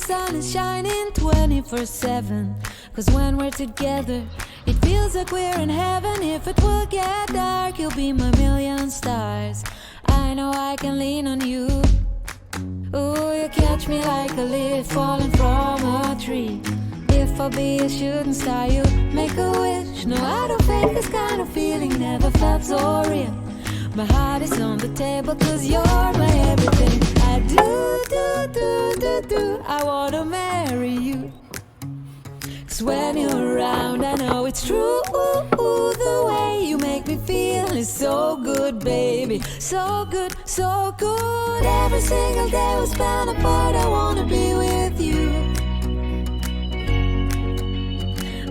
sun is shining 24/7. Cause when we're together, it feels like we're in heaven. If it will get dark, you'll be my million stars. I know I can lean on you. Ooh, you catch me like a leaf falling from a tree. If I'll be a shooting star, you make a wish. No, I don't fake this kind of feeling, never felt so real. My heart is on the table cause you're my everything. I do, I wanna marry you. Cause when you're around I know it's true. The way you make me feel is so good, baby. So good, so good. Every single day we spend apart, I wanna be with you.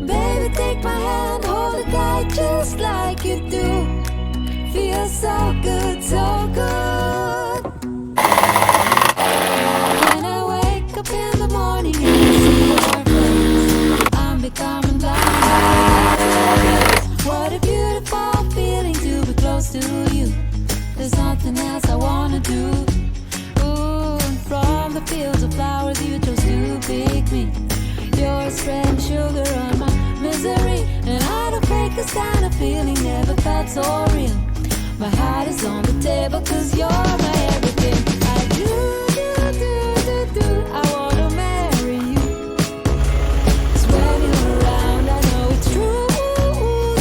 Baby, take my hand, hold it tight just like you do. Feels so good, so good. When I wake up in the morning and I see your face, I'm becoming blind. What a beautiful feeling to be close to you. There's nothing else I wanna do. Ooh, and from the fields of flowers you chose to pick me. You're spreading sugar on my misery, and I don't fake this kind of feeling, never felt so real. My heart is on the table cause you're my everything. I do, I wanna marry you. Cause when you're around I know it's true.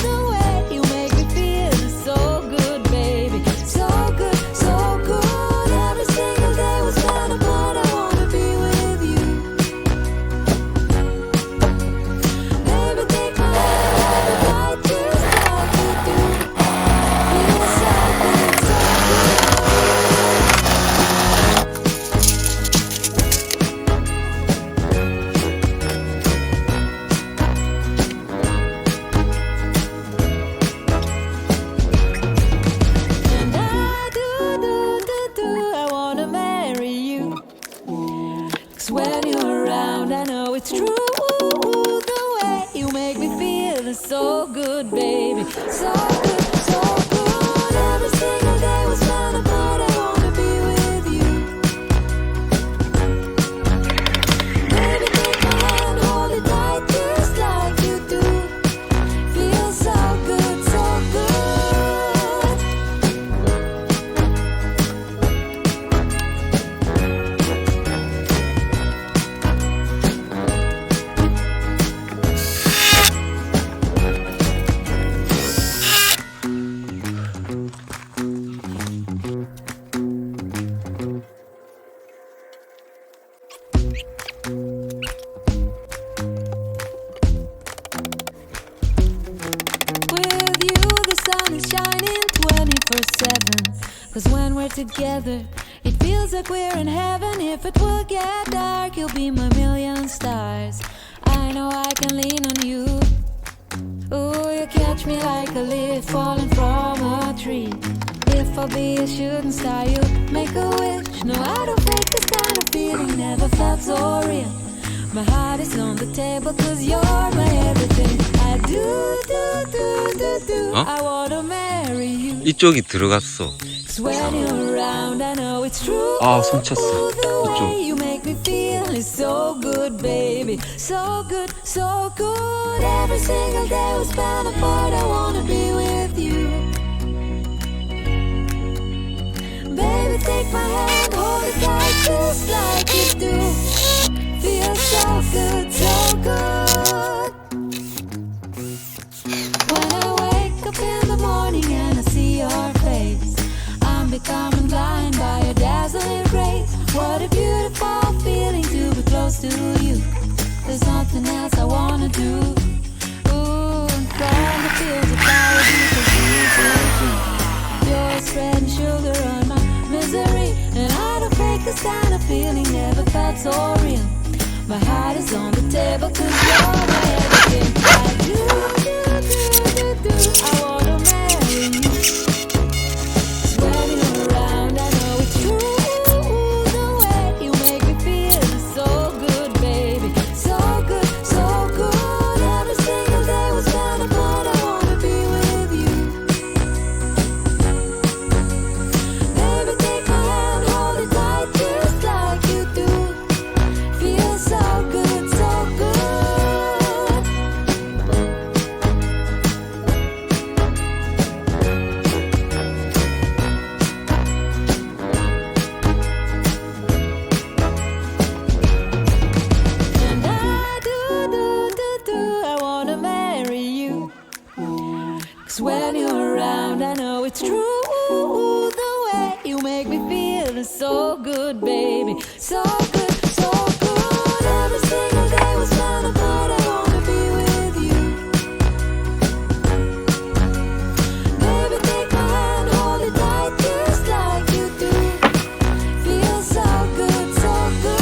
The way you make me feel is so good, baby. So good, so good. Every single day we spend apart, I wanna be with you. Baby, take my hand, hold it tight just like you do. Feel so good, so And I do, I wanna marry you. Cause when you're around I know it's true. The way you make me feel is so good, baby. So good, so good. Every single day we spend apart, I wanna be with you. Baby, take my hand, hold it tight just like you do. Feels so good, so good. With you the sun is shining 24/7. Cause when we're together it feels like we're in heaven. If it will get dark you'll be my million stars. I know I can lean on you. Ooh, you catch me like a leaf falling from a tree. If I'll be a shooting star you make a wish. No, I don't fake this kind of feeling, never felt so real. My heart is on the table cause you're my everything. I do, I wanna marry you. 이쪽이 들어갔어. Cause when you're around I know it's true. 아, 손 쳤어. The way 이쪽. you make me feel is so good, baby. So good, so good. Every single day we spend apart, I wanna be with you. Baby, take my hand, hold it tight just like you do. Feels so good, so good. When I wake up in the morning and I see your face, I'm becoming blind by your dazzling grace. What a beautiful feeling to be close to you. There's nothing else I wanna do. Ooh, and from the fields of flowers you can see. You're spreading sugar on my misery, and I don't fake this kind of feeling, never felt so real. My heart is on the table cause you're my everything. I do, I wanna marry you. Cause when you're around I know it's true. The way you make me feel is so good, baby. So good, so good. Every single day we spend apart, I wanna be with you. Baby, take my hand, hold it tight just like you do. Feels feeling so good, baby. So good, so good. Every single day was fun apart. I wanna be with you. Baby, take my hand, hold it tight just like you do. Feels so good, so good.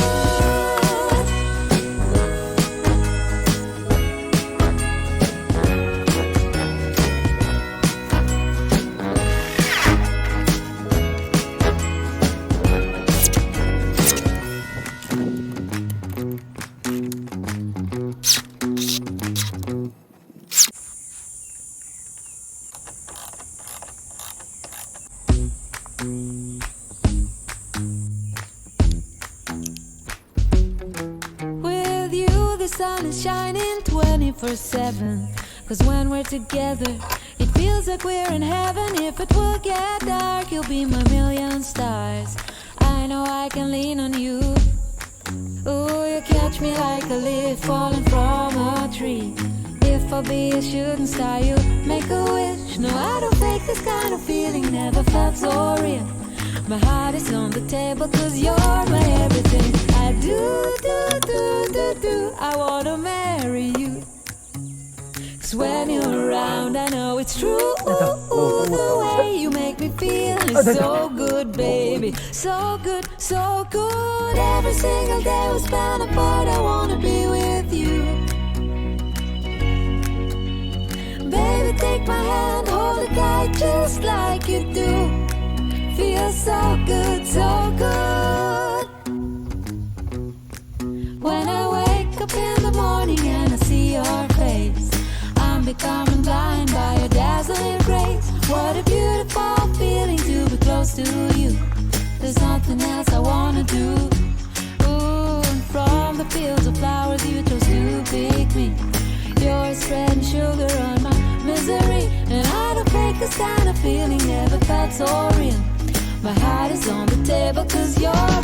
With you, the sun is shining 24/7. 'Cause when we're together, it feels like we're in heaven. If it will get dark, you'll be my million stars. I know I can lean on you. Ooh, you catch me like a leaf falling from a tree. If I'll be a shooting star, you make a wish. No, I don't fake this kind of feeling, never felt so real. My heart is on the table 'cause you're my everything. I do. I wanna marry you. 'Cause when you're around, I know it's true. The way you make me feel is so good, baby. So good, so good. Every single day was spent apart. I wanna be with you. Baby, take my hand, hold it tight just like you do. Feels so good, so good. When I wake up in the morning and I see your face, I'm becoming blind by your dazzling grace. What a beautiful feeling to be close to you. There's nothing else I wanna do. Ooh, and from the fields of flowers you chose to pick me. You're spreading sugar on my misery. And I don't fake this kind of feeling, never felt so real. My heart is on the table 'cause you're